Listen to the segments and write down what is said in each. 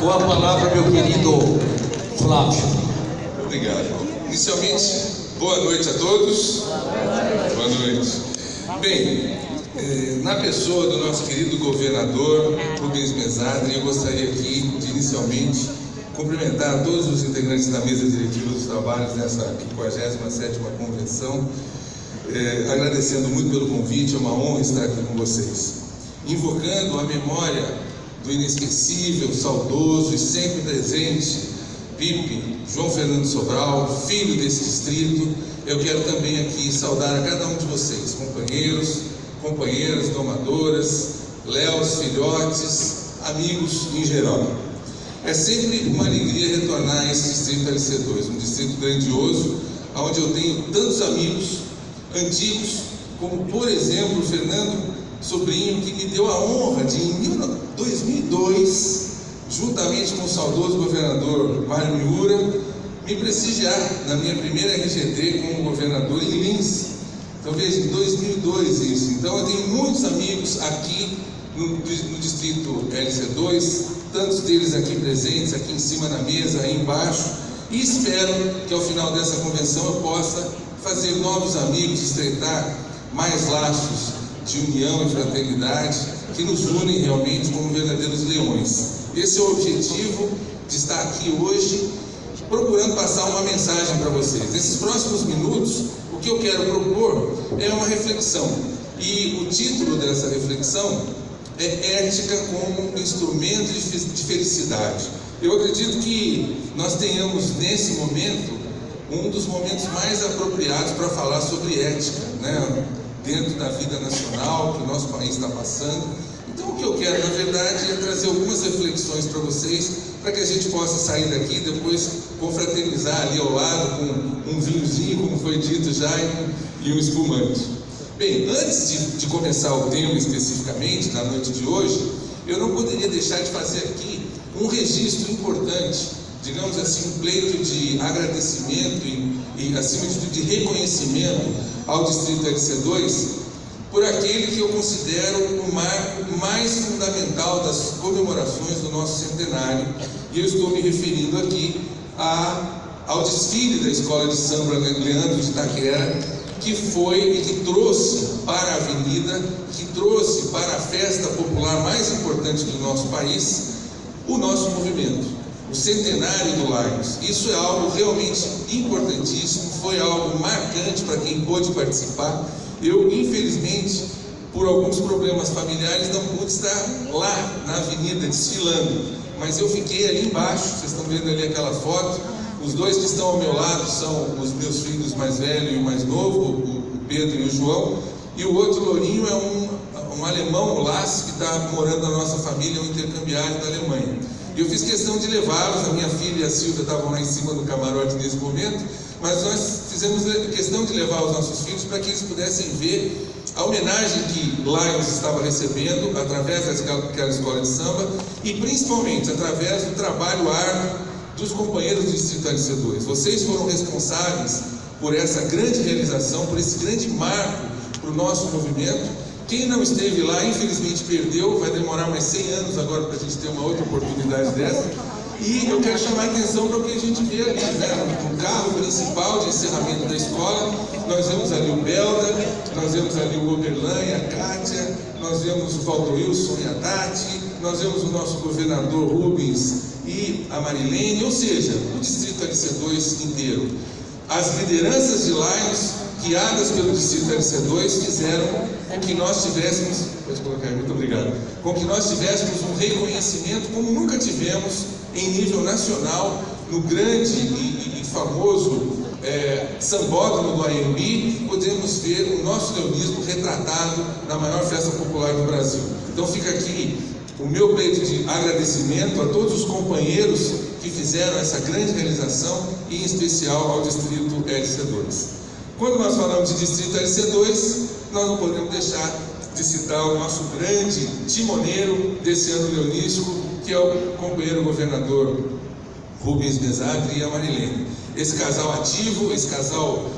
Com a palavra, meu querido Flávio. Obrigado. Inicialmente, boa noite a todos. Boa noite. Bem, na pessoa do nosso querido governador Rubens Mesadri, eu gostaria aqui de inicialmente cumprimentar todos os integrantes da mesa diretiva dos trabalhos dessa 57ª convenção, agradecendo muito pelo convite, é uma honra estar aqui com vocês, invocando a memória do inesquecível, saudoso e sempre presente Pipe João Fernando Sobral, filho desse distrito. Eu quero também aqui saudar a cada um de vocês, companheiros, companheiras, domadoras, léus, filhotes, amigos em geral. É sempre uma alegria retornar a esse distrito LC2, um distrito grandioso, onde eu tenho tantos amigos antigos, como por exemplo o Fernando Sobrinho, que me deu a honra de, em 2002, juntamente com o saudoso governador Mário Miura, me prestigiar na minha primeira RGD como governador em Lins. Então veja, em 2002 isso. Então eu tenho muitos amigos aqui no distrito LC2, tantos deles aqui presentes, aqui em cima na mesa, aí embaixo, e espero que ao final dessa convenção eu possa fazer novos amigos, estreitar mais laços de união e fraternidade que nos unem realmente como verdadeiros leões. Esse é o objetivo de estar aqui hoje, procurando passar uma mensagem para vocês. Nesses próximos minutos, o que eu quero propor é uma reflexão, e o título dessa reflexão é Ética como Instrumento de Felicidade. Eu acredito que nós tenhamos nesse momento um dos momentos mais apropriados para falar sobre ética, né? Dentro da vida nacional que o nosso país está passando. Então o que eu quero, na verdade, é trazer algumas reflexões para vocês, para que a gente possa sair daqui depois confraternizar ali ao lado com um vinhozinho, como foi dito já, e um espumante. Bem, antes de começar o tema especificamente, na noite de hoje, eu não poderia deixar de fazer aqui um registro importante, digamos assim, um pleito de agradecimento e acima de tudo, de reconhecimento ao Distrito LC2, por aquele que eu considero o marco mais fundamental das comemorações do nosso centenário, e eu estou me referindo aqui ao desfile da Escola de Samba Leandro de Itaquera, que foi e que trouxe para a avenida, que trouxe para a festa popular mais importante do nosso país, o nosso movimento, o centenário do Lions. Isso é algo realmente importantíssimo, foi algo marcante para quem pôde participar. Eu, infelizmente, por alguns problemas familiares, não pude estar lá na avenida desfilando, mas eu fiquei ali embaixo. Vocês estão vendo ali aquela foto. Os dois que estão ao meu lado são os meus filhos mais velho e o mais novo, o Pedro e o João, e o outro lourinho é um alemão, o Lass, que está morando na nossa família, um intercambiário da Alemanha. E eu fiz questão de levá-los, a minha filha e a Silvia estavam lá em cima do camarote nesse momento, mas nós fizemos questão de levar os nossos filhos para que eles pudessem ver a homenagem que Lions estava recebendo através daquela escola de samba, e principalmente através do trabalho árduo dos companheiros do Distrito LC2. Vocês foram responsáveis por essa grande realização, por esse grande marco para o nosso movimento. Quem não esteve lá, infelizmente perdeu, vai demorar mais 100 anos agora para a gente ter uma outra oportunidade dessa. E eu quero chamar a atenção para o que a gente vê ali, né? No carro principal de encerramento da escola, nós vemos ali o Belda, nós vemos ali o Oberlan e a Kátia, nós vemos o Valdoilson e a Tati, nós vemos o nosso governador Rubens e a Marilene, ou seja, o Distrito LC2 inteiro. As lideranças de Lions, guiadas pelo Distrito LC2, fizeram com que nós tivéssemos, pode colocar aí, muito obrigado, com que nós tivéssemos um reconhecimento como nunca tivemos em nível nacional, no grande e famoso sambódromo do AMB. Podemos ver o nosso leonismo retratado na maior festa popular do Brasil. Então fica aqui o meu pleito de agradecimento a todos os companheiros que fizeram essa grande realização, e em especial ao Distrito LC2. Quando nós falamos de Distrito LC2, nós não podemos deixar de citar o nosso grande timoneiro desse ano leonístico, que é o companheiro governador Rubens Mesadri e a Marilene. Esse casal ativo, esse casal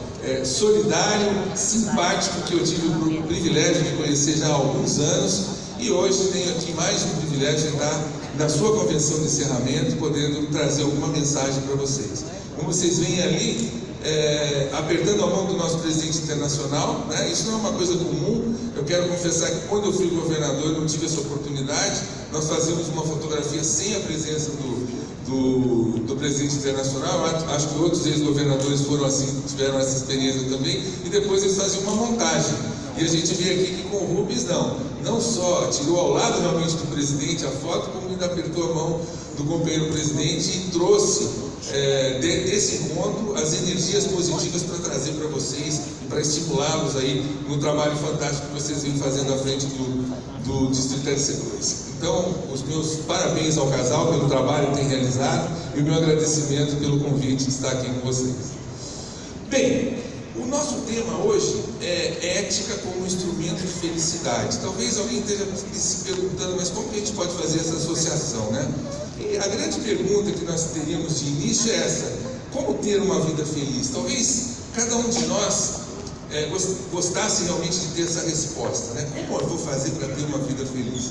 solidário, simpático, que eu tive o privilégio de conhecer já há alguns anos, E hoje tenho aqui mais um privilégio de estar na sua convenção de encerramento, podendo trazer alguma mensagem para vocês. Como vocês veem ali, apertando a mão do nosso presidente internacional, né? Isso não é uma coisa comum. Eu quero confessar que quando eu fui governador eu não tive essa oportunidade. Nós fazíamos uma fotografia sem a presença do presidente internacional. Acho que outros ex-governadores foram assim, tiveram essa experiência também, e depois eles faziam uma montagem. E a gente vê aqui que com o Rubens não só tirou ao lado realmente do presidente a foto, como ainda apertou a mão do companheiro presidente e trouxe desse encontro as energias positivas para trazer para vocês, para estimulá-los aí no trabalho fantástico que vocês vêm fazendo à frente do Distrito LC2. Então, os meus parabéns ao casal pelo trabalho que tem realizado e o meu agradecimento pelo convite de estar aqui com vocês. Bem, o nosso tema hoje é ética como instrumento de felicidade. Talvez alguém esteja se perguntando, mas como que a gente pode fazer essa associação, né? E a grande pergunta que nós teríamos de início é essa: como ter uma vida feliz? Talvez cada um de nós gostasse realmente de ter essa resposta, né? Como eu vou fazer para ter uma vida feliz?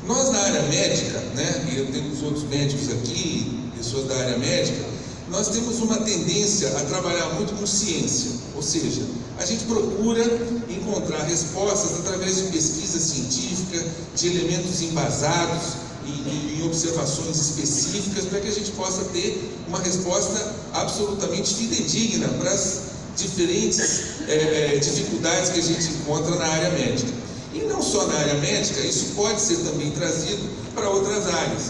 Nós na área médica, né, e eu tenho os outros médicos aqui, pessoas da área médica, nós temos uma tendência a trabalhar muito com ciência, ou seja, a gente procura encontrar respostas através de pesquisa científica, de elementos embasados em observações específicas, para que a gente possa ter uma resposta absolutamente fidedigna para as diferentes dificuldades que a gente encontra na área médica. E não só na área médica, isso pode ser também trazido para outras áreas.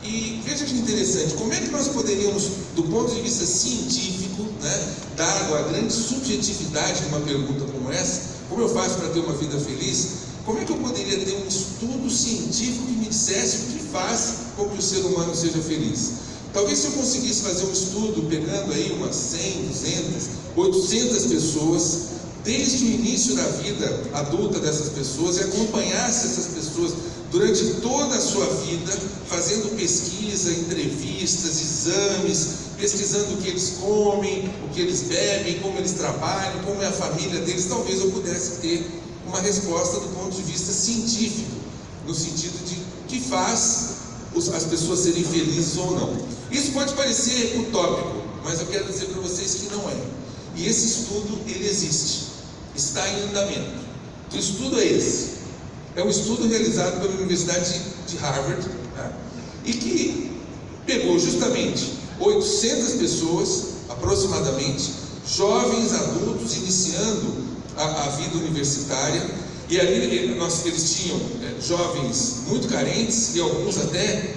E veja que interessante, como é que nós poderíamos, do ponto de vista científico, né, dado a grande subjetividade de uma pergunta como essa, como eu faço para ter uma vida feliz, como é que eu poderia ter um estudo científico que me dissesse o que faz com que o ser humano seja feliz? Talvez se eu conseguisse fazer um estudo pegando aí umas 100, 200, 800 pessoas, desde o início da vida adulta dessas pessoas, e acompanhasse essas pessoas durante toda a sua vida, fazendo pesquisa, entrevistas, exames, pesquisando o que eles comem, o que eles bebem, como eles trabalham, como é a família deles, talvez eu pudesse ter uma resposta do ponto de vista científico, no sentido de o que faz as pessoas serem felizes ou não. Isso pode parecer utópico, mas eu quero dizer para vocês que não é. E esse estudo, ele existe, está em andamento. Que estudo é esse? É um estudo realizado pela Universidade de Harvard, né? E que pegou justamente 800 pessoas, aproximadamente, jovens adultos iniciando a vida universitária, e ali eles tinham jovens muito carentes e alguns até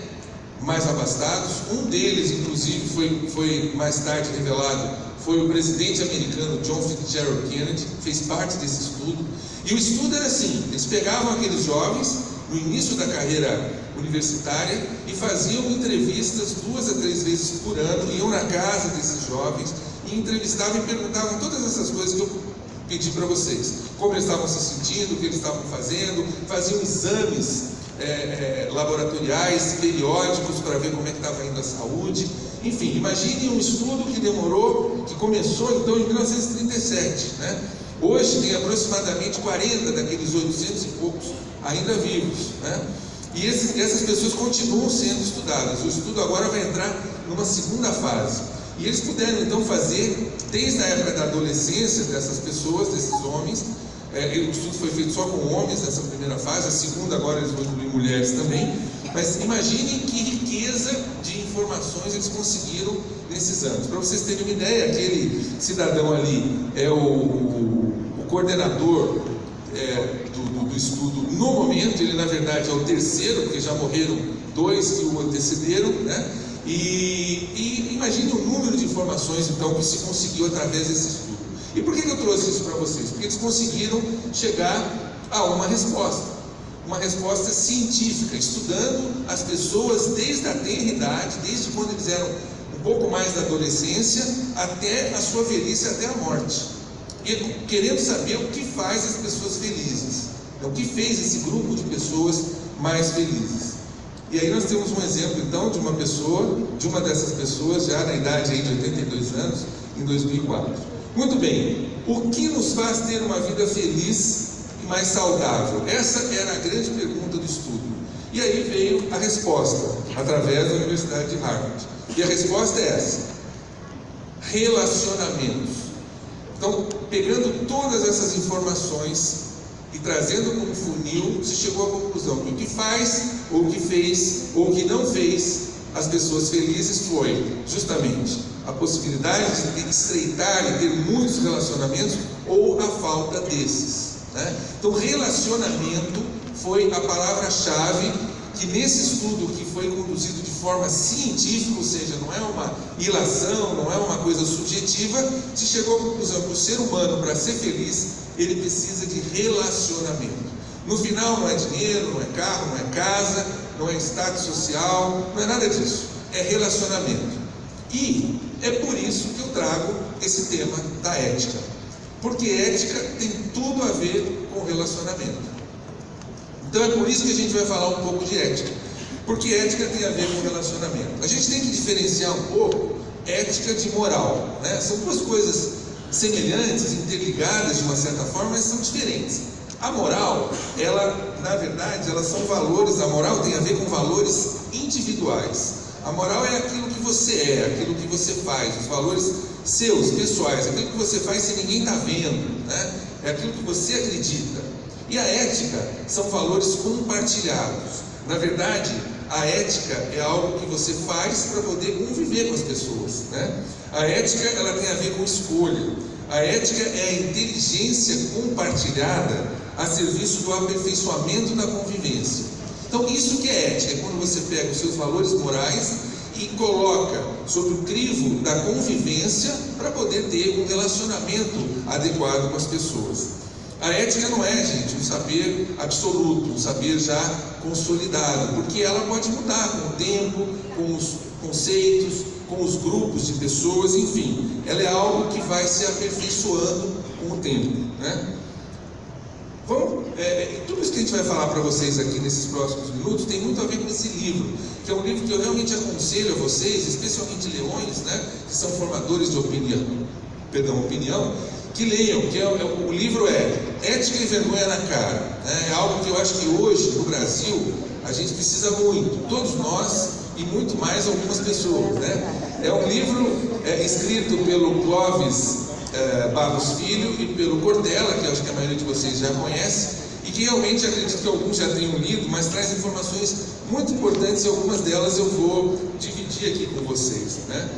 mais abastados. Um deles, inclusive, foi mais tarde revelado, foi o presidente americano John Fitzgerald Kennedy, que fez parte desse estudo. E o estudo era assim: eles pegavam aqueles jovens no início da carreira universitária e faziam entrevistas 2 a 3 vezes por ano, iam na casa desses jovens e entrevistavam e perguntavam todas essas coisas que eu pedi para vocês: como eles estavam se sentindo, o que eles estavam fazendo, faziam exames laboratoriais, periódicos, para ver como é que estava indo a saúde. Enfim, imagine um estudo que começou então em 1937, né? Hoje tem aproximadamente 40 daqueles 800 e poucos ainda vivos, né? E essas pessoas continuam sendo estudadas. O estudo agora vai entrar numa segunda fase. E eles puderam então fazer, desde a época da adolescência dessas pessoas, desses homens, o estudo foi feito só com homens nessa primeira fase, a segunda agora eles vão incluir mulheres também, mas imaginem que riqueza de informações eles conseguiram nesses anos. Para vocês terem uma ideia, aquele cidadão ali é o coordenador do estudo no momento. Ele na verdade é o terceiro, porque já morreram 2 que o antecederam, né? E imagine o número de informações então que se conseguiu através desse estudo. E por que eu trouxe isso para vocês? Porque eles conseguiram chegar a uma resposta científica, estudando as pessoas desde a tenra idade, desde quando eles eram um pouco mais da adolescência até a sua velhice, até a morte, e querendo saber o que faz as pessoas felizes, o que fez esse grupo de pessoas mais felizes. E aí nós temos um exemplo então de uma dessas pessoas já na idade aí de 82 anos, em 2004. Muito bem, o que nos faz ter uma vida feliz e mais saudável? Essa era a grande pergunta do estudo. aí veio a resposta, através da Universidade de Harvard. E a resposta é essa: relacionamentos. Então, pegando todas essas informações e trazendo como funil, se chegou à conclusão que o que faz, ou o que fez, ou o que não fez as pessoas felizes foi justamente a possibilidade de estreitar e ter muitos relacionamentos, ou a falta desses, né? Então, relacionamento foi a palavra-chave que nesse estudo, que foi conduzido de forma científica, ou seja, não é uma ilação, não é uma coisa subjetiva, se chegou à conclusão que o ser humano, para ser feliz, ele precisa de relacionamento. No final, não é dinheiro, não é carro, não é casa, não é status social, não é nada disso, é relacionamento. E é por isso que eu trago esse tema da ética, porque ética tem tudo a ver com relacionamento. Então é por isso que a gente vai falar um pouco de ética, porque ética tem a ver com relacionamento. A gente tem que diferenciar um pouco ética de moral, né? São duas coisas semelhantes, interligadas de uma certa forma, mas são diferentes. A moral, ela, na verdade, elas são valores. A moral tem a ver com valores individuais. A moral é aquilo que você é, aquilo que você faz, os valores seus, pessoais, aquilo que você faz se ninguém está vendo, né? É aquilo que você acredita. E a ética são valores compartilhados. Na verdade, a ética é algo que você faz para poder conviver com as pessoas, né? A ética, ela tem a ver com escolha. A ética é a inteligência compartilhada a serviço do aperfeiçoamento da convivência. Então, isso que é ética, é quando você pega os seus valores morais e coloca sobre o crivo da convivência para poder ter um relacionamento adequado com as pessoas. A ética não é, gente, um saber absoluto, um saber já consolidado, porque ela pode mudar com o tempo, com os conceitos, com os grupos de pessoas, enfim, ela é algo que vai se aperfeiçoando com o tempo, né? Tudo isso que a gente vai falar para vocês aqui nesses próximos minutos tem muito a ver com esse livro, que é um livro que eu realmente aconselho a vocês, especialmente leões, né, que são formadores de opinião, que leiam, o livro é Ética e Vergonha na Cara, né? É algo que eu acho que hoje, no Brasil, a gente precisa muito, todos nós e muito mais algumas pessoas, né? É um livro escrito pelo Clóvis Barros Filho e pelo Cortella, que eu acho que a maioria de vocês já conhece, e que realmente acredito que alguns já tenham lido, mas traz informações muito importantes e algumas delas eu vou dividir aqui com vocês, né?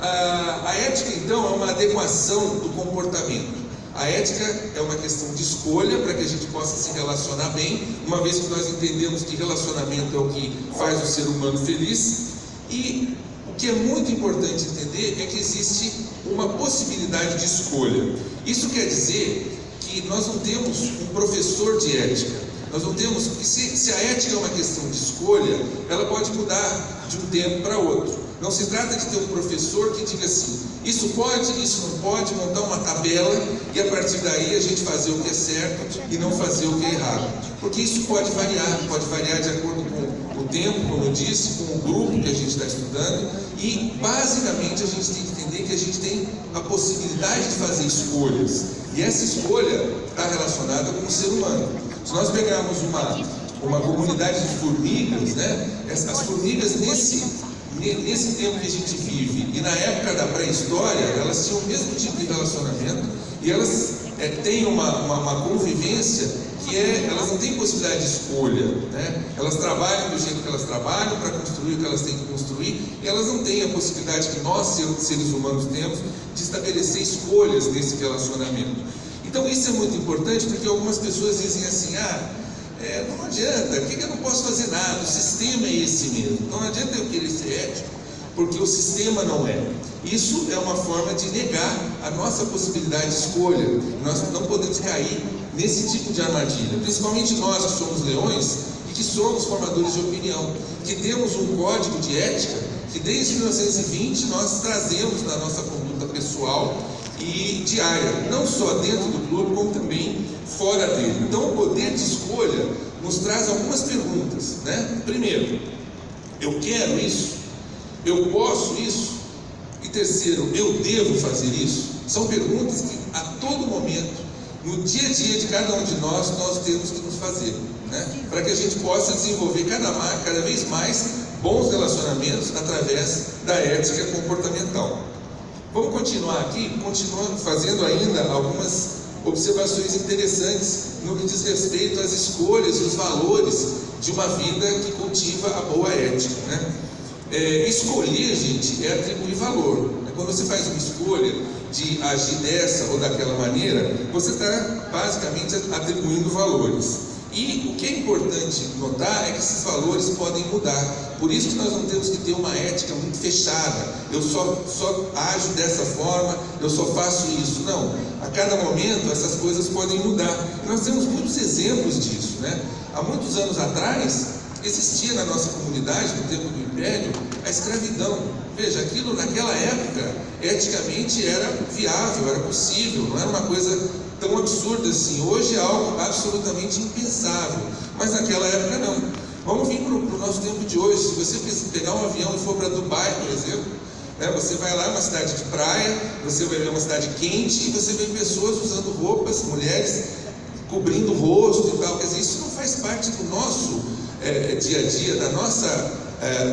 A ética, então, é uma adequação do comportamento. A ética é uma questão de escolha para que a gente possa se relacionar bem, uma vez que nós entendemos que relacionamento é o que faz o ser humano feliz. E o que é muito importante entender é que existe uma possibilidade de escolha. Isso quer dizer que nós não temos um professor de ética. Nós não temos, porque se a ética é uma questão de escolha, ela pode mudar de um tempo para outro. Não se trata de ter um professor que diga assim, isso pode, isso não pode, montar uma tabela e a partir daí a gente fazer o que é certo e não fazer o que é errado. Porque isso pode variar de acordo com o tempo, como eu disse, com o grupo que a gente está estudando, e basicamente a gente tem que entender que a gente tem a possibilidade de fazer escolhas. E essa escolha está relacionada com o ser humano. Se nós pegarmos uma comunidade de formigas, né, as formigas nesse tempo que a gente vive e na época da pré-história, elas tinham o mesmo tipo de relacionamento e elas têm uma convivência que elas não têm possibilidade de escolha, né? Elas trabalham do jeito que elas trabalham para construir o que elas têm que construir e elas não têm a possibilidade que nós, seres humanos, temos de estabelecer escolhas nesse relacionamento. Então isso é muito importante porque algumas pessoas dizem assim, não adianta, por que eu não posso fazer nada? O sistema é esse mesmo. Não adianta eu querer ser ético, porque o sistema não é. Isso é uma forma de negar a nossa possibilidade de escolha. Nós não podemos cair nesse tipo de armadilha. Principalmente nós que somos leões e que somos formadores de opinião, que temos um código de ética que desde 1920 nós trazemos na nossa conduta pessoal e diária, não só dentro do clube, como também fora dele. Então o poder de escolha nos traz algumas perguntas, né? Primeiro, eu quero isso? Eu posso isso? E terceiro, eu devo fazer isso? São perguntas que a todo momento, no dia a dia de cada um de nós temos que nos fazer, né? Para que a gente possa desenvolver cada vez mais bons relacionamentos através da ética comportamental. Vamos continuar aqui, continuando fazendo ainda algumas observações interessantes no que diz respeito às escolhas e os valores de uma vida que cultiva a boa ética, né? Escolher, gente, é atribuir valor. Quando você faz uma escolha de agir dessa ou daquela maneira, você está basicamente atribuindo valores. E o que é importante notar é que esses valores podem mudar. Por isso que nós não temos que ter uma ética muito fechada. Eu só ajo dessa forma, eu só faço isso. Não. A cada momento essas coisas podem mudar. E nós temos muitos exemplos disso, né? Há muitos anos atrás, existia na nossa comunidade, no tempo do Império, a escravidão. Veja, aquilo naquela época, eticamente era viável, era possível, não era uma coisa tão absurda assim. Hoje é algo absolutamente impensável, mas naquela época não. Vamos vir para o nosso tempo de hoje. Se você pegar um avião e for para Dubai, por exemplo, né, você vai lá, uma cidade de praia, você vai ver uma cidade quente e você vê pessoas usando roupas, mulheres cobrindo o rosto e tal. Quer dizer, isso não faz parte do nosso dia a dia, da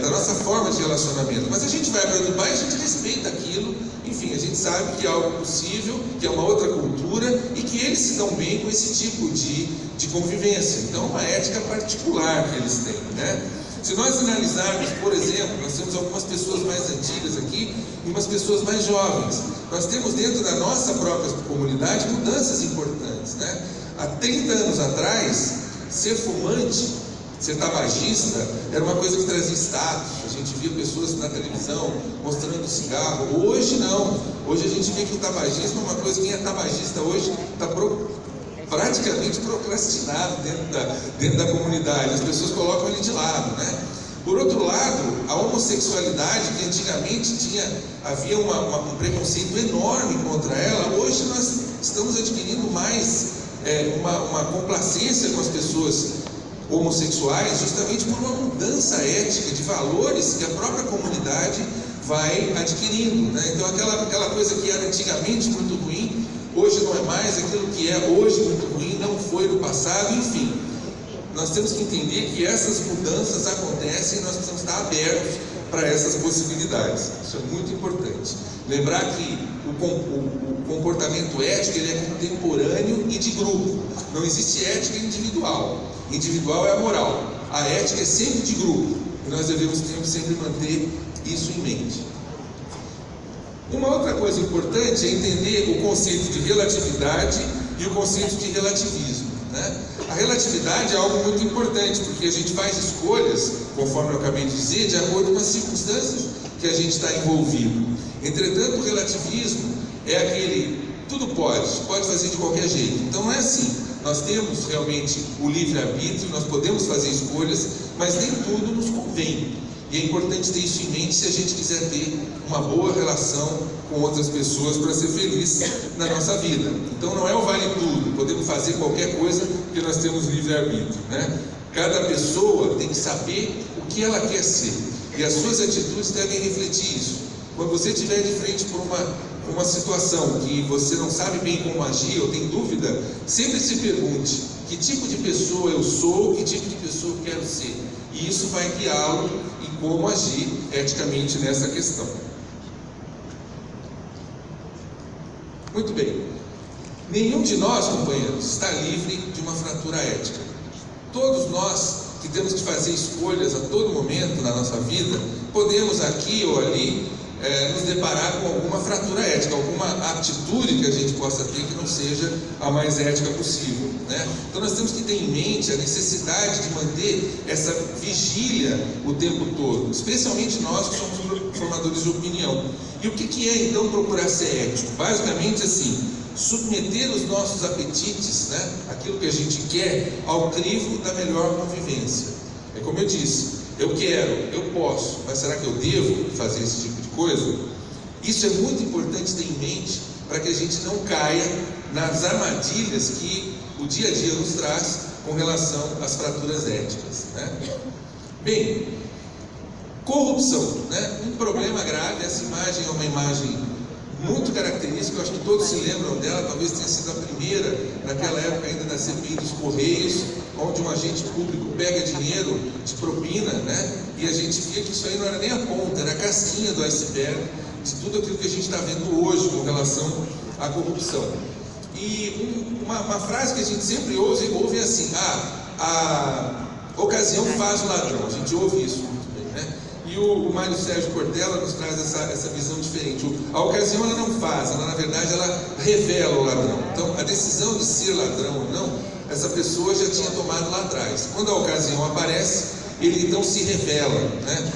nossa forma de relacionamento. Mas a gente vai para Dubai e a gente respeita aquilo. Enfim, a gente sabe que é algo possível, que é uma outra cultura e que eles se dão bem com esse tipo de convivência. Então, uma ética particular que eles têm, né? Se nós analisarmos, por exemplo, nós temos algumas pessoas mais antigas aqui e umas pessoas mais jovens. Nós temos dentro da nossa própria comunidade mudanças importantes, né? Há 30 anos atrás, ser fumante, ser tabagista, era uma coisa que trazia status. A gente via pessoas na televisão mostrando cigarro. Hoje não. Hoje a gente vê que o tabagismo é uma coisa, quem é tabagista hoje está praticamente procrastinado dentro da comunidade. As pessoas colocam ele de lado, né? Por outro lado, a homossexualidade, que antigamente havia um preconceito enorme contra ela, hoje nós estamos adquirindo mais uma complacência com as pessoas homossexuais, justamente por uma mudança ética de valores que a própria comunidade vai adquirindo, né? Então aquela coisa que era antigamente muito ruim, hoje não é mais, aquilo que é hoje muito ruim não foi no passado. Enfim, nós temos que entender que essas mudanças acontecem e nós precisamos estar abertos para essas possibilidades. Isso é muito importante. Lembrar que o comportamento ético ele é contemporâneo e de grupo. Não existe ética individual. Individual é a moral. A ética é sempre de grupo. E nós devemos sempre manter isso em mente. Uma outra coisa importante é entender o conceito de relatividade e o conceito de relativismo, né? A relatividade é algo muito importante, porque a gente faz escolhas, conforme eu acabei de dizer, de acordo com as circunstâncias que a gente está envolvido. Entretanto, o relativismo é aquele, tudo pode fazer de qualquer jeito. Então não é assim. Nós temos realmente o livre-arbítrio, nós podemos fazer escolhas, mas nem tudo nos convém. E é importante ter isso em mente se a gente quiser ter uma boa relação com outras pessoas para ser feliz na nossa vida. Então não é o vale tudo, podemos fazer qualquer coisa porque nós temos livre-arbítrio, né? Cada pessoa tem que saber o que ela quer ser e as suas atitudes devem refletir isso. Quando você estiver de frente por uma situação que você não sabe bem como agir ou tem dúvida, sempre se pergunte: que tipo de pessoa eu sou, que tipo de pessoa eu quero ser? E isso vai guiá-lo em como agir eticamente nessa questão. Muito bem. Nenhum de nós, companheiros, está livre de uma fratura ética. Todos nós que temos que fazer escolhas a todo momento na nossa vida, podemos aqui ou ali nos deparar com alguma fratura ética, alguma atitude que a gente possa ter que não seja a mais ética possível, né? Então nós temos que ter em mente a necessidade de manter essa vigília o tempo todo, especialmente nós que somos formadores de opinião. E o que é então procurar ser ético? Basicamente assim, submeter os nossos apetites, né, aquilo que a gente quer, ao crivo da melhor convivência. É como eu disse, eu quero, eu posso, mas será que eu devo fazer esse tipo de coisa? Isso é muito importante ter em mente para que a gente não caia nas armadilhas que o dia a dia nos traz com relação às fraturas éticas, né? Bem, corrupção, né? Um problema grave. Essa imagem é uma imagem muito característica, eu acho que todos se lembram dela, talvez tenha sido a primeira, naquela época ainda da CPI dos Correios, onde um agente público pega dinheiro de propina, né? E a gente via que isso aí não era nem a ponta, era a casquinha do iceberg de tudo aquilo que a gente está vendo hoje com relação à corrupção. E uma frase que a gente sempre ouve é assim: a ocasião faz o ladrão. A gente ouve isso muito bem, né? E o Mário Sérgio Cortella nos traz essa visão diferente. A ocasião ela não faz, ela na verdade ela revela o ladrão. Então a decisão de ser ladrão ou não, essa pessoa já tinha tomado lá atrás. Quando a ocasião aparece, ele então se revela, né?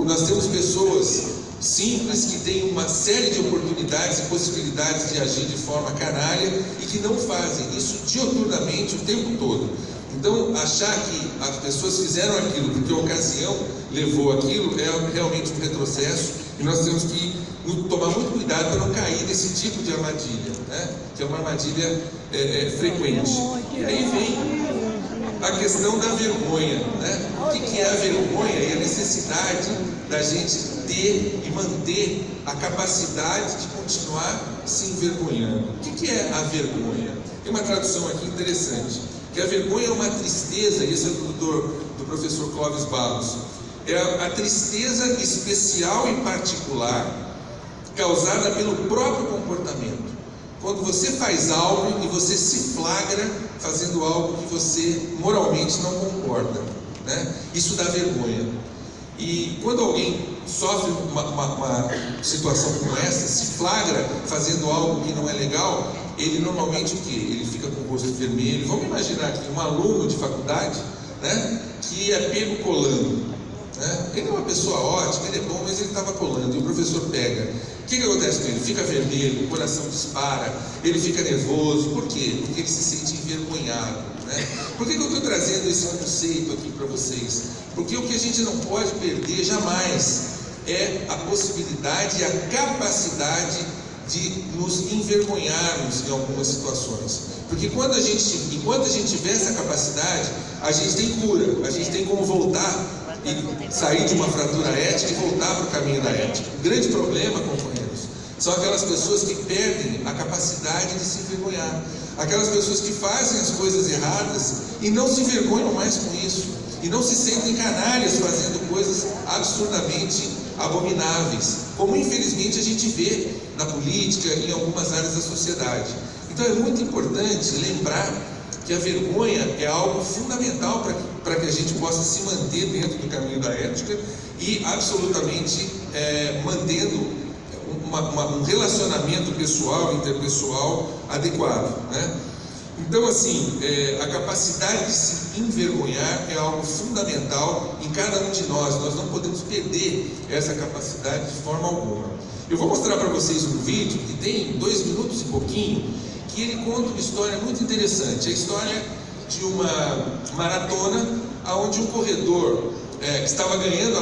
Nós temos pessoas simples que têm uma série de oportunidades e possibilidades de agir de forma canalha e que não fazem isso dioturnamente o tempo todo. Então, achar que as pessoas fizeram aquilo porque a ocasião levou aquilo é realmente um retrocesso, e nós temos que tomar muito cuidado para não cair nesse tipo de armadilha, né? Que é uma armadilha frequente. E aí vem a questão da vergonha, né? O que é a vergonha? É a necessidade da gente ter e manter a capacidade de continuar se envergonhando. O que é a vergonha? Tem uma tradução aqui interessante, que a vergonha é uma tristeza, esse é do professor Clóvis Barros, é a tristeza especial e particular causada pelo próprio comportamento. Quando você faz algo e você se flagra fazendo algo que você moralmente não concorda, né? Isso dá vergonha. E quando alguém sofre uma situação como essa, se flagra fazendo algo que não é legal, ele normalmente o quê? Ele fica com o rosto vermelho. Vamos imaginar aqui um aluno de faculdade, né, que é pego colando, né? Ele é uma pessoa ótima, ele é bom, mas ele estava colando e o professor pega. O que acontece com ele? Fica vermelho, o coração dispara, ele fica nervoso. Por quê? Porque ele se sente envergonhado, né? Por que eu estou trazendo esse conceito aqui para vocês? Porque o que a gente não pode perder jamais é a possibilidade e a capacidade de nos envergonharmos em algumas situações. Porque enquanto a gente tiver essa capacidade, a gente tem cura, a gente tem como voltar e sair de uma fratura ética e voltar para o caminho da ética. O grande problema, companheiros, são aquelas pessoas que perdem a capacidade de se envergonhar. Aquelas pessoas que fazem as coisas erradas e não se envergonham mais com isso. E não se sentem canalhas fazendo coisas absurdamente abomináveis, como infelizmente a gente vê na política e em algumas áreas da sociedade. Então é muito importante lembrar que a vergonha é algo fundamental para que a gente possa se manter dentro do caminho da ética e absolutamente mantendo um relacionamento pessoal, interpessoal adequado, né? Então, assim, a capacidade de se envergonhar é algo fundamental em cada um de nós. Nós não podemos perder essa capacidade de forma alguma. Eu vou mostrar para vocês um vídeo que tem 2 minutos e pouquinho, que ele conta uma história muito interessante. A história de uma maratona, onde um corredor que estava ganhando a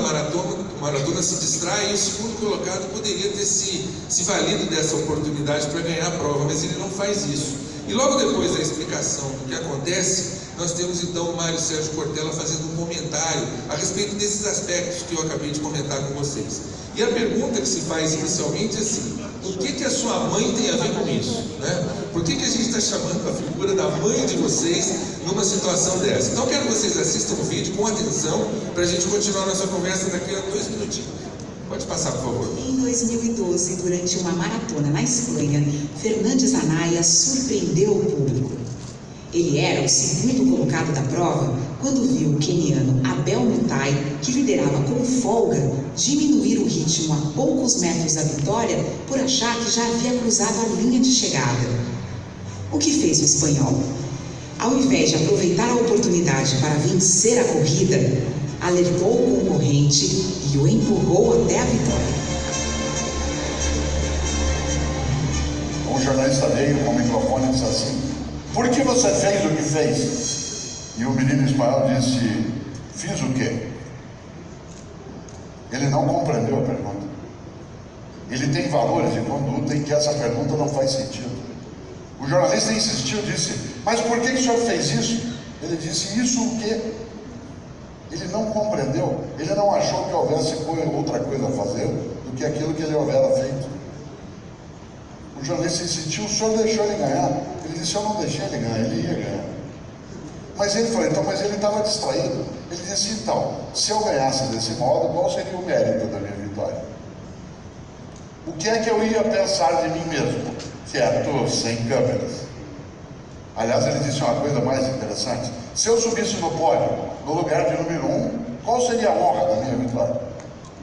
maratona se distrai, e o segundo colocado poderia ter se valido dessa oportunidade para ganhar a prova, mas ele não faz isso. E logo depois da explicação do que acontece, nós temos então o Mário Sérgio Cortella fazendo um comentário a respeito desses aspectos que eu acabei de comentar com vocês. E a pergunta que se faz inicialmente é assim: o que a sua mãe tem a ver com isso, né? Por que a gente está chamando a figura da mãe de vocês numa situação dessa? Então quero que vocês assistam o vídeo com atenção para a gente continuar nossa conversa daqui a 2 minutinhos. Pode passar, por favor. Em 2012, durante uma maratona na Espanha, Fernandes Anaya surpreendeu o público. Ele era o segundo colocado da prova quando viu o queniano Abel Mutai, que liderava com folga, diminuir o ritmo a poucos metros da vitória por achar que já havia cruzado a linha de chegada. O que fez o espanhol? Ao invés de aproveitar a oportunidade para vencer a corrida, alertou o concorrente e o empurrou até a vitória. Um jornalista veio com o microfone e disse assim: por que você fez o que fez? E o menino espanhol disse: fiz o quê? Ele não compreendeu a pergunta. Ele tem valores de conduta em que essa pergunta não faz sentido. O jornalista insistiu, disse: mas por que o senhor fez isso? Ele disse: isso o quê? Ele não compreendeu, ele não achou que houvesse outra coisa a fazer do que aquilo que ele houvera feito. O jornalista insistiu: o senhor deixou ele ganhar? Ele disse: eu não deixei ele ganhar, ele ia ganhar. Mas ele falou, então, mas ele estava distraído. Ele disse, então, se eu ganhasse desse modo, qual seria o mérito da minha vitória? O que é que eu ia pensar de mim mesmo? Quieto, sem câmeras. Aliás, ele disse uma coisa mais interessante. Se eu subisse no pódio, no lugar de número 1, qual seria a honra da minha vitória?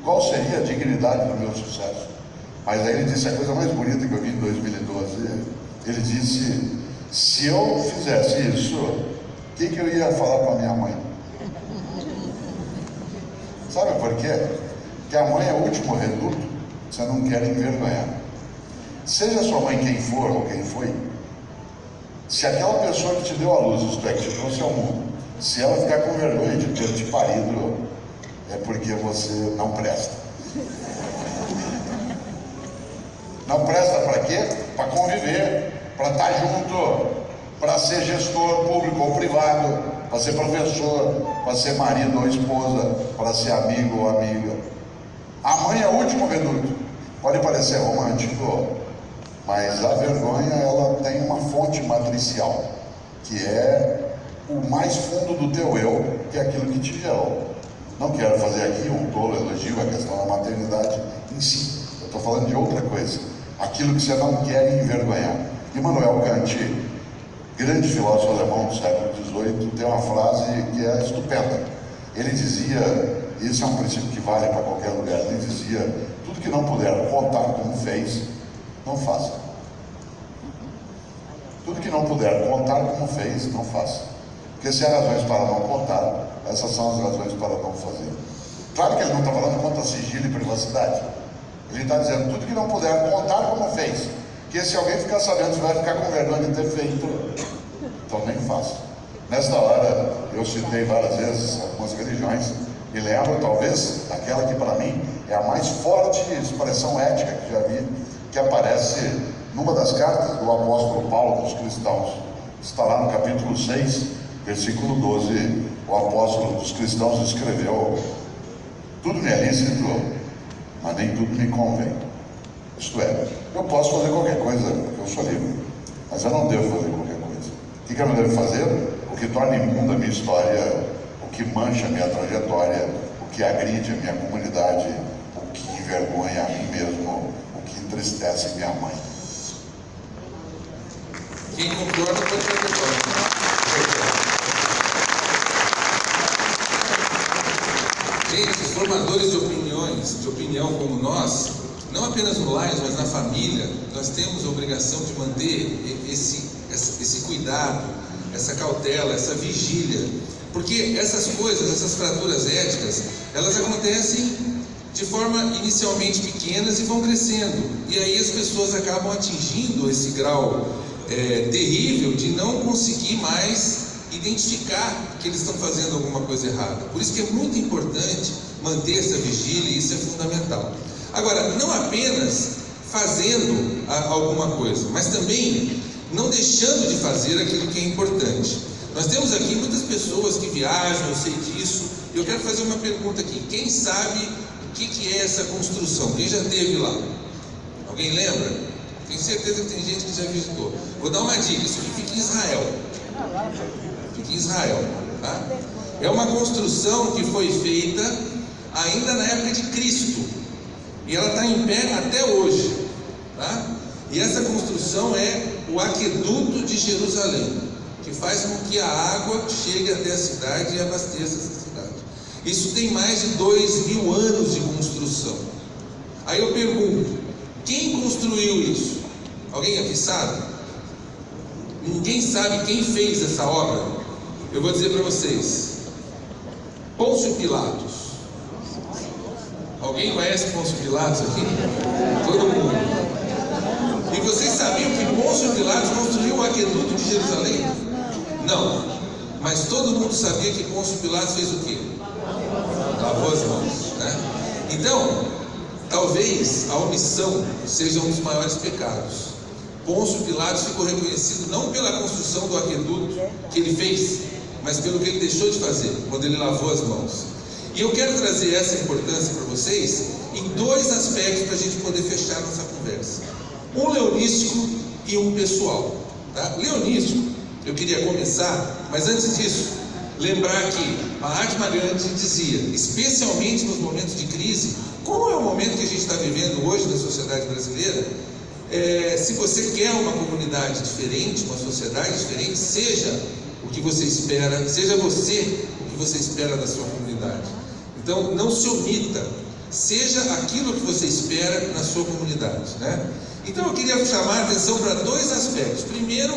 Qual seria a dignidade do meu sucesso? Mas aí ele disse a coisa mais bonita que eu vi em 2012. Ele disse, se eu fizesse isso, o que eu ia falar para minha mãe? Sabe por quê? Porque a mãe é o último reduto, você não quer envergonhar. Seja sua mãe quem for ou quem foi, se aquela pessoa que te deu a luz, isto é, que te trouxe ao mundo, se ela ficar com vergonha de ter te parido, é porque você não presta. Não presta para quê? Para conviver, para estar junto, para ser gestor público ou privado, para ser professor, para ser marido ou esposa, para ser amigo ou amiga. A mãe é o último reduto. Pode parecer romântico, mas a vergonha, ela tem uma fonte matricial, que é o mais fundo do teu eu, que é aquilo que te gerou. Não quero fazer aqui um tolo elogio à questão da maternidade em si. Eu estou falando de outra coisa. Aquilo que você não quer envergonhar. Immanuel Kant, grande filósofo alemão do século XVIII, tem uma frase que é estupenda. Ele dizia, esse é um princípio que vale para qualquer lugar, ele dizia, tudo que não puder contar como fez, não faça. Tudo que não puder contar como fez, não faça. Porque se há razões para não contar, essas são as razões para não fazer. Claro que ele não está falando contra sigilo e privacidade. Ele está dizendo, tudo que não puder contar como fez. Porque se alguém ficar sabendo, você vai ficar com vergonha de ter feito. Então nem faça. Nesta hora, eu citei várias vezes algumas religiões, e lembro, talvez, daquela que para mim é a mais forte expressão ética que já vi, que aparece numa das cartas do apóstolo Paulo dos cristãos. Está lá no capítulo 6, versículo 12, o apóstolo dos cristãos escreveu, tudo me é lícito, mas nem tudo me convém. Isto é, eu posso fazer qualquer coisa, porque eu sou livre, mas eu não devo fazer qualquer coisa. O que eu não devo fazer? O que torna imunda a minha história, o que mancha a minha trajetória, o que agride a minha comunidade, o que envergonha a mim mesmo, o que entristece minha mãe. Quem concorda pode fazer parte. Gente, os formadores de opinião como nós, não apenas no Lions, mas na família, nós temos a obrigação de manter esse cuidado, essa cautela, essa vigília, porque essas coisas, essas fraturas éticas, elas acontecem de forma inicialmente pequenas e vão crescendo, e aí as pessoas acabam atingindo esse grau terrível de não conseguir mais identificar que eles estão fazendo alguma coisa errada. Por isso que é muito importante manter essa vigília, e isso é fundamental. Agora, não apenas fazendo alguma coisa, mas também não deixando de fazer aquilo que é importante. Nós temos aqui muitas pessoas que viajam, eu sei disso, e eu quero fazer uma pergunta aqui. Quem sabe o que é essa construção? Quem já esteve lá? Alguém lembra? Tenho certeza que tem gente que já visitou. Vou dar uma dica, isso aqui fica em Israel. Fica em Israel, tá? É uma construção que foi feita ainda na época de Cristo, e ela está em pé até hoje, tá? E essa construção é o aqueduto de Jerusalém, que faz com que a água chegue até a cidade e abasteça essa cidade. Isso tem mais de 2000 anos de construção. Aí eu pergunto, quem construiu isso? Alguém aqui sabe? Ninguém sabe quem fez essa obra? Eu vou dizer para vocês, Pôncio Pilatos. Alguém conhece Pôncio Pilatos aqui? Todo mundo. E vocês sabiam que Pôncio Pilatos construiu o aqueduto de Jerusalém? Não. Mas todo mundo sabia que Pôncio Pilatos fez o quê? Lavou as mãos, né? Então, talvez a omissão seja um dos maiores pecados. Pôncio Pilatos ficou reconhecido não pela construção do aqueduto que ele fez, mas pelo que ele deixou de fazer, quando ele lavou as mãos. E eu quero trazer essa importância para vocês em dois aspectos para a gente poder fechar nossa conversa. Um leonístico e um pessoal, tá? Leonístico, eu queria começar Mas antes disso, lembrar que Mahatma Gandhi dizia, especialmente nos momentos de crise, como é o momento que a gente está vivendo hoje na sociedade brasileira, se você quer uma comunidade diferente, uma sociedade diferente, seja o que você espera, seja você o que você espera da sua comunidade. Então, não se omita, seja aquilo que você espera na sua comunidade, né? Então, eu queria chamar a atenção para dois aspectos. Primeiro,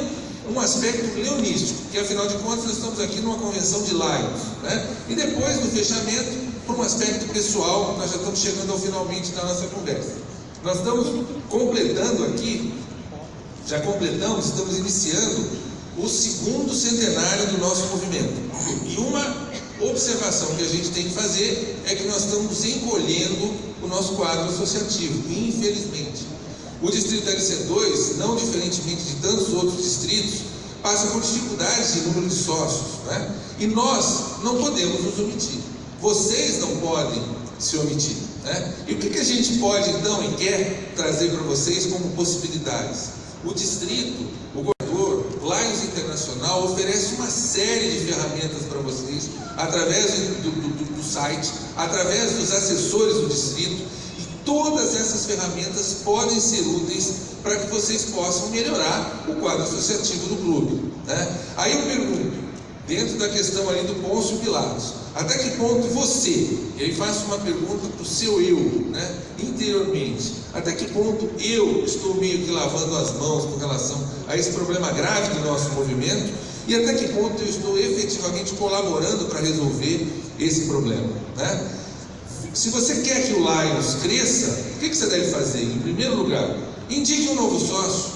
um aspecto leonístico, que afinal de contas nós estamos aqui numa convenção de laicos, né? E depois, no fechamento, por um aspecto pessoal, nós já estamos chegando ao finalmente da nossa conversa. Nós estamos completando aqui, já completamos, estamos iniciando o 2º centenário do nosso movimento. E uma observação que a gente tem que fazer é que nós estamos encolhendo o nosso quadro associativo, infelizmente. O distrito LC2, não diferentemente de tantos outros distritos, passa por dificuldades de número de sócios, né? E nós não podemos nos omitir. Vocês não podem se omitir, né? E o que a gente pode então e quer trazer para vocês como possibilidades? O distrito, o governador, Lions Internacional oferece uma série de ferramentas para vocês, através do site, através dos assessores do distrito. Todas essas ferramentas podem ser úteis para que vocês possam melhorar o quadro associativo do clube, né? Aí eu pergunto, dentro da questão ali do Pôncio Pilatos, até que ponto você, e aí faço uma pergunta para o seu eu, né, interiormente, até que ponto eu estou meio que lavando as mãos com relação a esse problema grave do nosso movimento, e até que ponto eu estou efetivamente colaborando para resolver esse problema, né? Se você quer que o Lions cresça, o que você deve fazer? Em primeiro lugar, indique um novo sócio.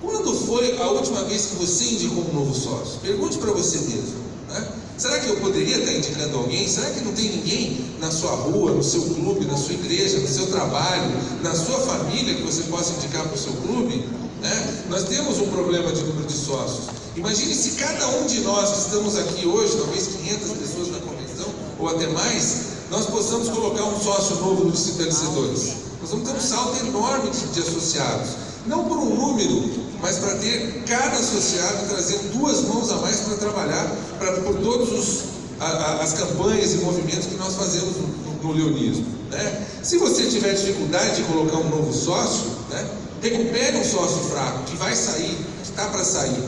Quando foi a última vez que você indicou um novo sócio? Pergunte para você mesmo, né? Será que eu poderia estar indicando alguém? Será que não tem ninguém na sua rua, no seu clube, na sua igreja, no seu trabalho, na sua família que você possa indicar para o seu clube? Né? Nós temos um problema de número de sócios. Imagine se cada um de nós que estamos aqui hoje, talvez 500 pessoas na convenção, ou até mais, nós possamos colocar um sócio novo no distrito LC2. Nós vamos ter um salto enorme de associados, não por um número, mas para ter cada associado trazendo 2 mãos a mais para trabalhar por todas as campanhas e movimentos que nós fazemos no leonismo, né? Se você tiver dificuldade de colocar um novo sócio, né, recupere um sócio fraco, que vai sair, que está para sair.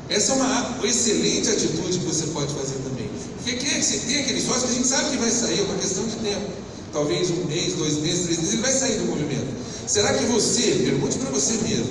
Essa é uma excelente atitude que você pode fazer também. Porque quer que você tenha aquele sócio que a gente sabe que vai sair, é uma questão de tempo. Talvez 1 mês, 2 meses, 3 meses, ele vai sair do movimento. Será que você, pergunte para você mesmo,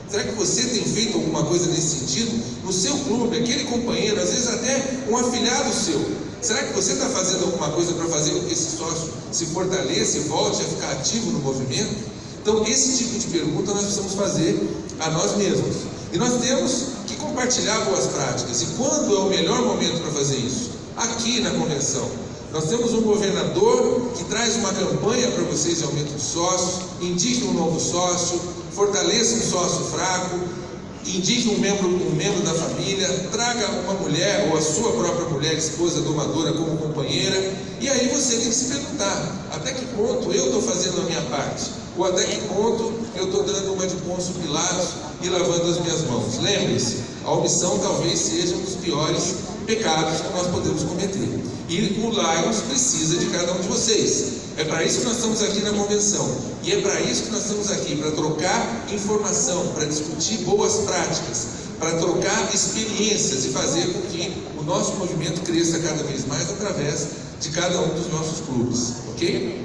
será que você tem feito alguma coisa nesse sentido? No seu clube, aquele companheiro, às vezes até um afiliado seu. Será que você está fazendo alguma coisa para fazer com que esse sócio se fortaleça e volte a ficar ativo no movimento? Então, esse tipo de pergunta nós precisamos fazer a nós mesmos. E nós temos que compartilhar boas práticas. E quando é o melhor momento para fazer isso? Aqui na convenção. Nós temos um governador que traz uma campanha para vocês de aumento de sócios, indique um novo sócio, fortaleça um sócio fraco, indique um membro da família, traga uma mulher ou a sua própria mulher, esposa, domadora como companheira, e aí você tem que se perguntar, até que ponto eu estou fazendo a minha parte? Ou até que ponto eu estou dando uma de Pôncio Pilatos e lavando as minhas mãos? Lembre-se, a omissão talvez seja um dos piores pecados que nós podemos cometer. E o Lions precisa de cada um de vocês. É para isso que nós estamos aqui na convenção. E é para isso que nós estamos aqui, para trocar informação, para discutir boas práticas, para trocar experiências e fazer com que o nosso movimento cresça cada vez mais através de cada um dos nossos clubes, ok?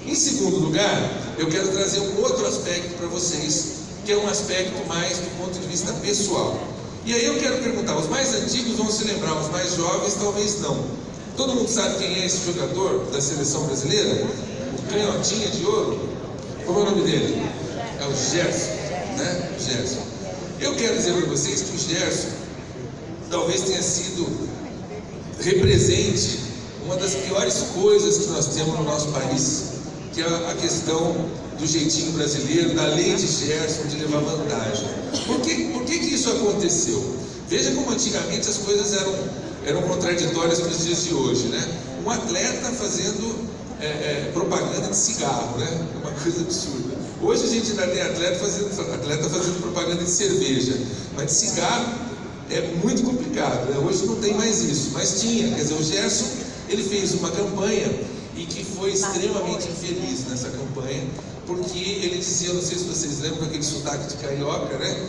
Em segundo lugar, eu quero trazer um outro aspecto para vocês, que é um aspecto mais do ponto de vista pessoal. E aí eu quero perguntar, os mais antigos vão se lembrar, os mais jovens talvez não. Todo mundo sabe quem é esse jogador da seleção brasileira? O canhotinha de ouro? Como é o nome dele? É o Gerson, né? Gerson. Eu quero dizer para vocês que o Gerson talvez tenha sido, represente uma das piores coisas que nós temos no nosso país, que é a questão do jeitinho brasileiro, da lei de Gerson, de levar vantagem. Por que isso aconteceu? Veja como antigamente as coisas eram contraditórias para os dias de hoje, né? Um atleta fazendo propaganda de cigarro, né? É uma coisa absurda. Hoje a gente ainda tem atleta fazendo propaganda de cerveja, mas de cigarro é muito complicado, né? Hoje não tem mais isso, mas tinha. Quer dizer, o Gerson, ele fez uma campanha e que foi extremamente infeliz nessa campanha, porque ele dizia, não sei se vocês lembram, com aquele sotaque de carioca, né?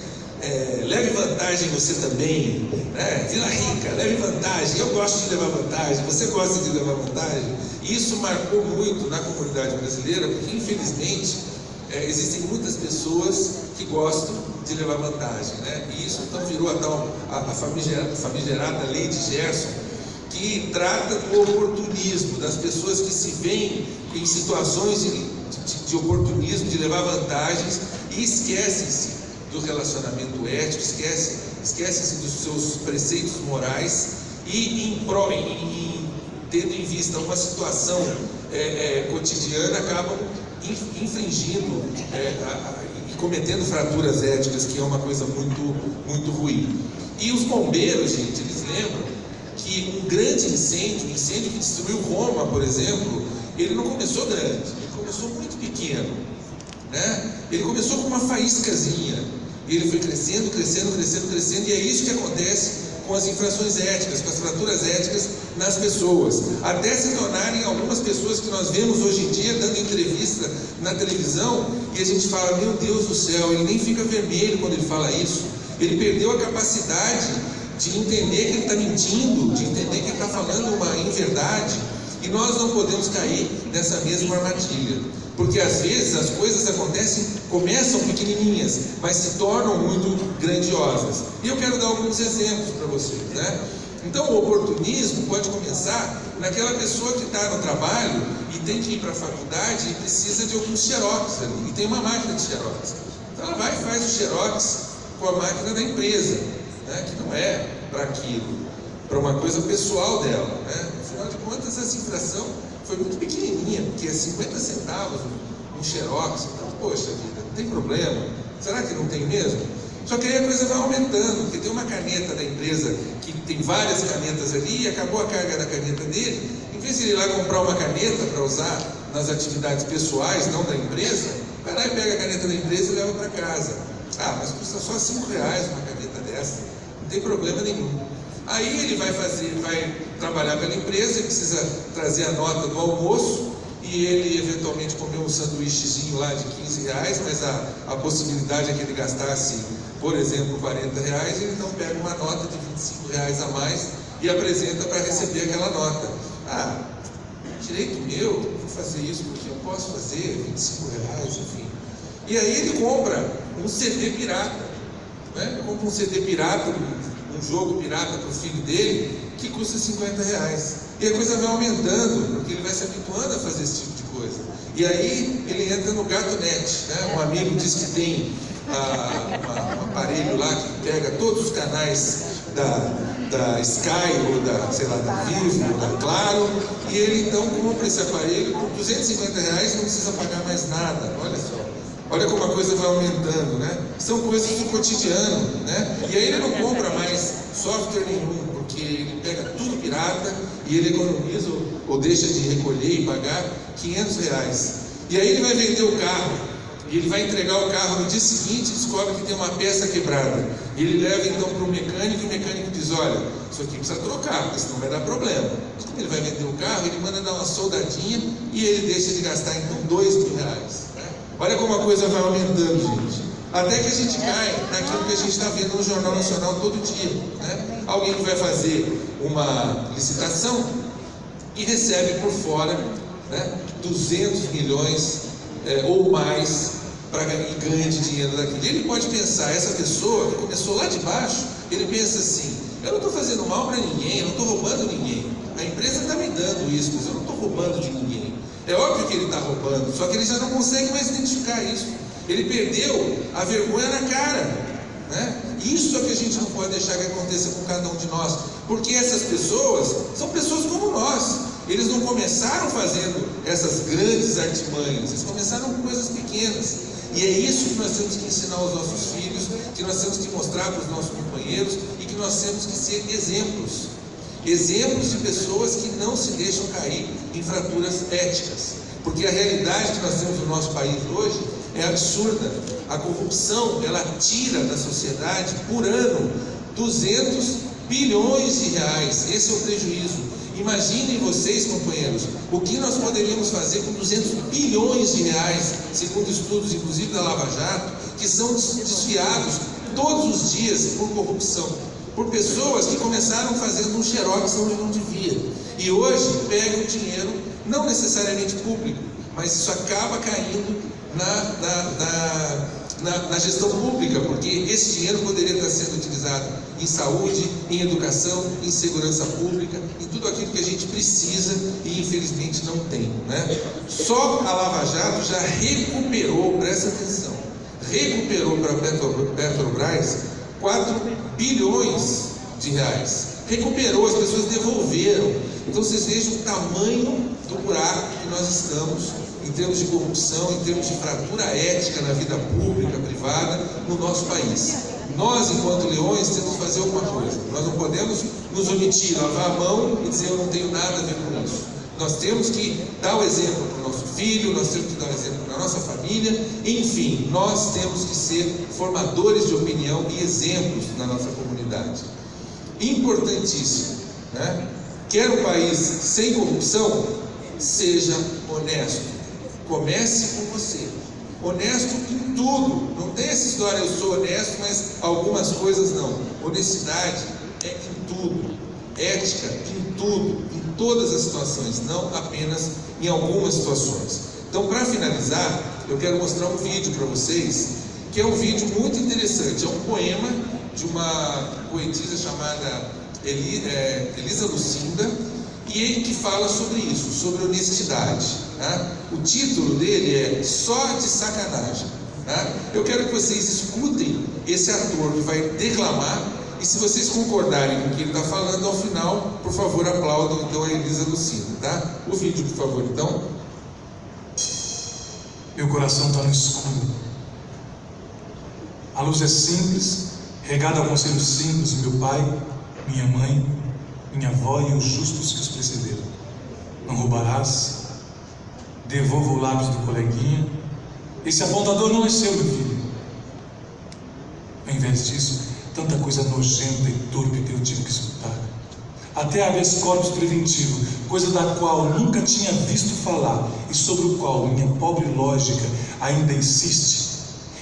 Leve vantagem você também, né? Vila Rica, leve vantagem, eu gosto de levar vantagem, você gosta de levar vantagem. E isso marcou muito na comunidade brasileira, porque infelizmente existem muitas pessoas que gostam de levar vantagem, né? E isso então virou a famigerada lei de Gerson, que trata do oportunismo, das pessoas que se veem em situações de oportunismo, de levar vantagens e esquecem-se do relacionamento ético, esquecem-se dos seus preceitos morais e tendo em vista uma situação cotidiana, acabam infringindo e cometendo fraturas éticas, que é uma coisa muito, muito ruim. E os bombeiros, gente, eles lembram que um grande incêndio, um incêndio que destruiu Roma, por exemplo, ele não começou grande, ele começou muito pequeno, né? Ele começou com uma faíscazinha, e ele foi crescendo, crescendo, crescendo, crescendo, e é isso que acontece com as infrações éticas, com as fraturas éticas nas pessoas, até se tornarem algumas pessoas que nós vemos hoje em dia dando entrevista na televisão, e a gente fala, meu Deus do céu, ele nem fica vermelho quando ele fala isso, ele perdeu a capacidade de entender que ele está mentindo, de entender que ele está falando uma inverdade, e nós não podemos cair nessa mesma armadilha, porque às vezes as coisas começam pequenininhas, mas se tornam muito grandiosas. E eu quero dar alguns exemplos para vocês, né? Então o oportunismo pode começar naquela pessoa que está no trabalho e tem que ir para a faculdade e precisa de alguns xerox ali, e tem uma máquina de xerox. Então ela vai e faz o xerox com a máquina da empresa, né? Que não é para aquilo, para uma coisa pessoal dela, né? Afinal de contas, essa infração foi muito pequenininha, porque é 50 centavos um xerox. Então, poxa vida, não tem problema. Será que não tem mesmo? Só que aí a coisa vai aumentando, porque tem uma caneta da empresa que tem várias canetas ali e acabou a carga da caneta dele. Em vez de ele ir lá comprar uma caneta para usar nas atividades pessoais, não da empresa, vai lá e pega a caneta da empresa e leva para casa. Ah, mas custa só R$5 uma caneta dessa, não tem problema nenhum. Aí ele vai trabalhar pela empresa, ele precisa trazer a nota do almoço, e ele eventualmente comeu um sanduíchezinho lá de R$15, mas a possibilidade é que ele gastasse, por exemplo, R$40, e ele então pega uma nota de R$25 a mais e apresenta para receber aquela nota. Ah, direito meu, vou fazer isso porque eu posso fazer, R$25, enfim. E aí ele compra um CD pirata, né? Ele compra um CD pirata, um jogo pirata para o filho dele, que custa R$50. E a coisa vai aumentando, porque ele vai se habituando a fazer esse tipo de coisa. E aí ele entra no GatoNet, né? Um amigo diz que tem um aparelho lá que pega todos os canais da Sky, ou da Vivo, ou da Claro, e ele então compra esse aparelho por R$250, não precisa pagar mais nada. Olha só. Olha como a coisa vai aumentando, né? São coisas do cotidiano, né? E aí ele não compra mais software nenhum, porque ele pega tudo pirata e ele economiza ou deixa de recolher e pagar R$500. E aí ele vai vender o carro, e ele vai entregar o carro no dia seguinte e descobre que tem uma peça quebrada. E ele leva então para o mecânico, e o mecânico diz, olha, isso aqui precisa trocar, porque senão vai dar problema. Mas como ele vai vender o carro, ele manda dar uma soldadinha e ele deixa de gastar então R$2.000. Olha como a coisa vai aumentando, gente. Até que a gente cai naquilo que a gente está vendo no Jornal Nacional todo dia, né? Alguém que vai fazer uma licitação e recebe por fora, né, 200 milhões ou mais e ganha de dinheiro daquilo. E ele pode pensar, essa pessoa que começou lá de baixo, ele pensa assim, eu não estou fazendo mal para ninguém, eu não estou roubando ninguém. A empresa está me dando isso, mas eu não estou roubando de ninguém. É óbvio que ele está roubando, só que ele já não consegue mais identificar isso. Ele perdeu a vergonha na cara, né? Isso é que a gente não pode deixar que aconteça com cada um de nós, porque essas pessoas são pessoas como nós. Eles não começaram fazendo essas grandes artimanhas, eles começaram com coisas pequenas. E é isso que nós temos que ensinar aos nossos filhos, que nós temos que mostrar para os nossos companheiros e que nós temos que ser exemplos. Exemplos de pessoas que não se deixam cair em fraturas éticas, porque a realidade que nós temos no nosso país hoje é absurda. A corrupção, ela tira da sociedade por ano 200 bilhões de reais. Esse é o prejuízo. Imaginem vocês, companheiros, o que nós poderíamos fazer com 200 bilhões de reais, segundo estudos, inclusive da Lava Jato, que são desviados todos os dias por corrupção, por pessoas que começaram fazendo um xerox onde não devia, e hoje pegam o dinheiro, não necessariamente público, mas isso acaba caindo na gestão pública, porque esse dinheiro poderia estar sendo utilizado em saúde, em educação, em segurança pública, em tudo aquilo que a gente precisa e infelizmente não tem, né? Só a Lava Jato já recuperou, presta atenção, recuperou para a Petrobras 4 bilhões de reais. Recuperou, as pessoas devolveram. Então vocês vejam o tamanho do buraco que nós estamos em termos de corrupção, em termos de fratura ética na vida pública, privada, no nosso país. Nós, enquanto leões, temos que fazer alguma coisa. Nós não podemos nos omitir, lavar a mão e dizer eu não tenho nada a ver com isso. Nós temos que dar o exemplo para o nosso filho, nós temos que dar o exemplo para a nossa família, enfim, nós temos que ser formadores de opinião e exemplos na nossa comunidade. Importantíssimo, né? Quer um país sem corrupção? Seja honesto. Comece com você. Honesto em tudo. Não tem essa história, eu sou honesto, mas algumas coisas não. Honestidade é em tudo. Ética em tudo, em todas as situações, não apenas em algumas situações. Então, para finalizar, eu quero mostrar um vídeo para vocês, que é um vídeo muito interessante. É um poema de uma poetisa chamada Elisa Lucinda, e que fala sobre isso, sobre honestidade, tá? O título dele é Só de Sacanagem, tá? Eu quero que vocês escutem esse ator que vai declamar, e se vocês concordarem com o que ele está falando, ao final, por favor, aplaudam então a Elisa Lucinda, tá? O vídeo, por favor, então. Meu coração está no escuro. A luz é simples, regada a conselhos simples do meu pai, minha mãe, minha avó e os justos que os precederam. Não roubarás, devolva o lápis do coleguinha, esse apontador não é seu, meu filho. Ao invés disso, tanta coisa nojenta e torpe que eu tive que escutar. Até habeas corpus preventivo, coisa da qual nunca tinha visto falar e sobre o qual minha pobre lógica ainda insiste.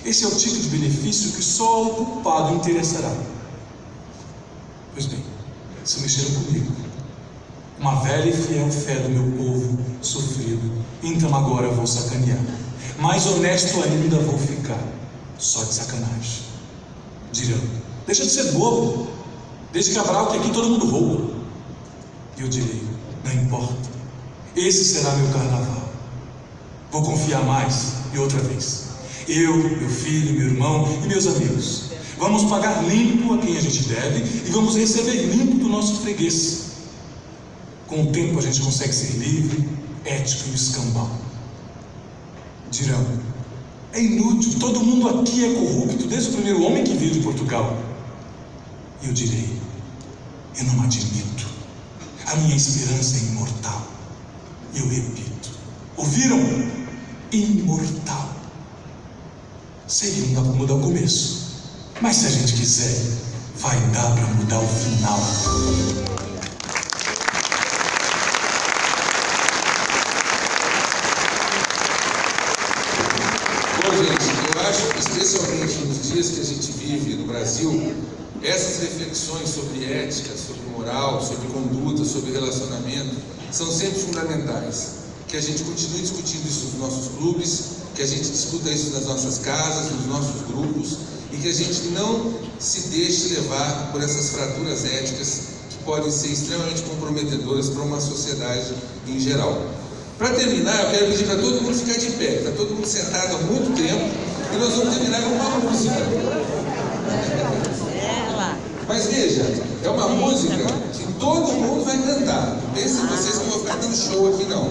Esse é o tipo de benefício que só ao culpado interessará. Pois bem, se mexeram comigo, uma velha e fiel fé do meu povo sofrido, então agora vou sacanear. Mais honesto ainda vou ficar, só de sacanagem. Dirão, deixa de ser bobo, desde Cabral que aqui todo mundo rouba. E eu direi, não importa, esse será meu carnaval. Vou confiar mais e outra vez. Eu, meu filho, meu irmão e meus amigos, vamos pagar limpo a quem a gente deve e vamos receber limpo do nosso freguês. Com o tempo a gente consegue ser livre, ético e escambau. Dirão, é inútil, todo mundo aqui é corrupto, desde o primeiro homem que veio de Portugal. E eu direi, eu não admito, a minha esperança é imortal. E eu repito, ouviram? Imortal. Sei que não dá para mudar o começo, mas se a gente quiser, vai dar para mudar o final. Bom, gente, eu acho que especialmente nos dias que a gente vive no Brasil, essas reflexões sobre ética, sobre moral, sobre conduta, sobre relacionamento, são sempre fundamentais. Que a gente continue discutindo isso nos nossos clubes, que a gente discuta isso nas nossas casas, nos nossos grupos, e que a gente não se deixe levar por essas fraturas éticas que podem ser extremamente comprometedoras para uma sociedade em geral. Para terminar, eu quero pedir para todo mundo ficar de pé, está todo mundo sentado há muito tempo, e nós vamos terminar com uma música. Mas veja, é uma música que todo mundo vai cantar. Não pensem vocês que eu vou ficar dando show aqui, não.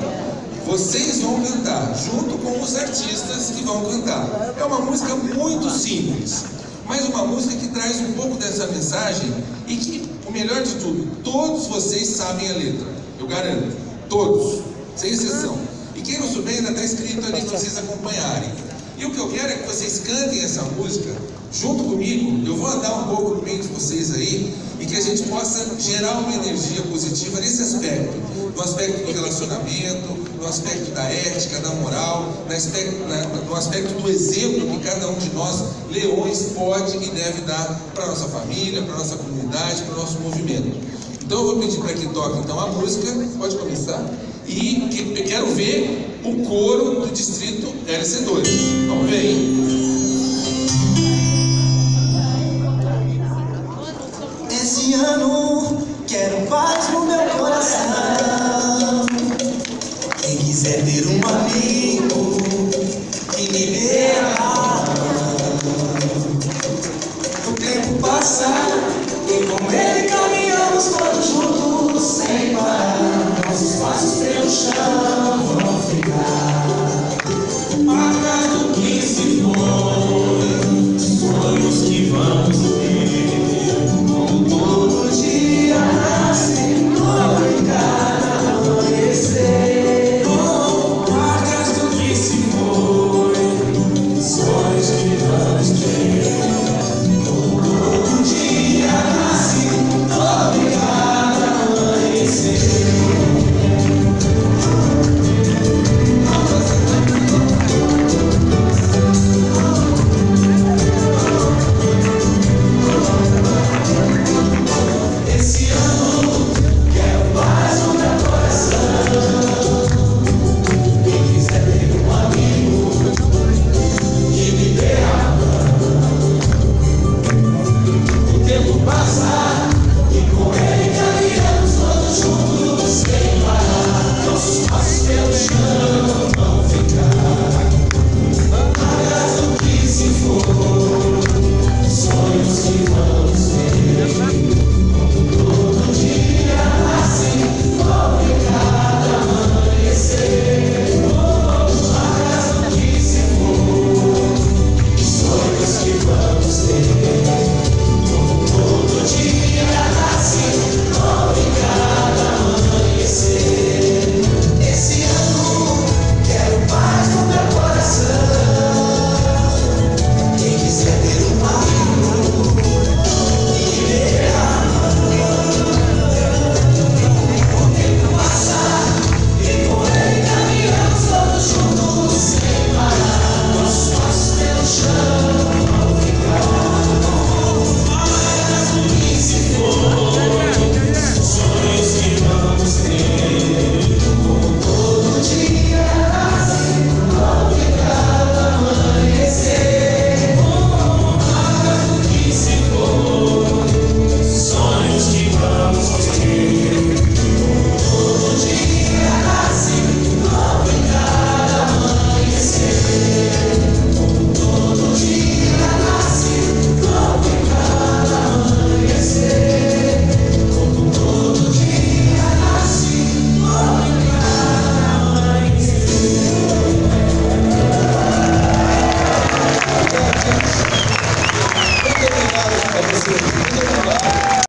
Vocês vão cantar, junto com os artistas que vão cantar. É uma música muito simples, mas uma música que traz um pouco dessa mensagem e que, o melhor de tudo, todos vocês sabem a letra. Eu garanto, todos, sem exceção. E quem não souber, ainda está escrito ali para vocês acompanharem. E o que eu quero é que vocês cantem essa música junto comigo. Eu vou andar um pouco no meio de vocês aí e que a gente possa gerar uma energia positiva nesse aspecto, no aspecto do relacionamento, no aspecto da ética, da moral, no aspecto do exemplo que cada um de nós, leões, pode e deve dar para a nossa família, para a nossa comunidade, para o nosso movimento. Então eu vou pedir para que toque então a música, pode começar, e quero ver o coro do distrito LC2. Vamos ver aí. Esse ano quero paz.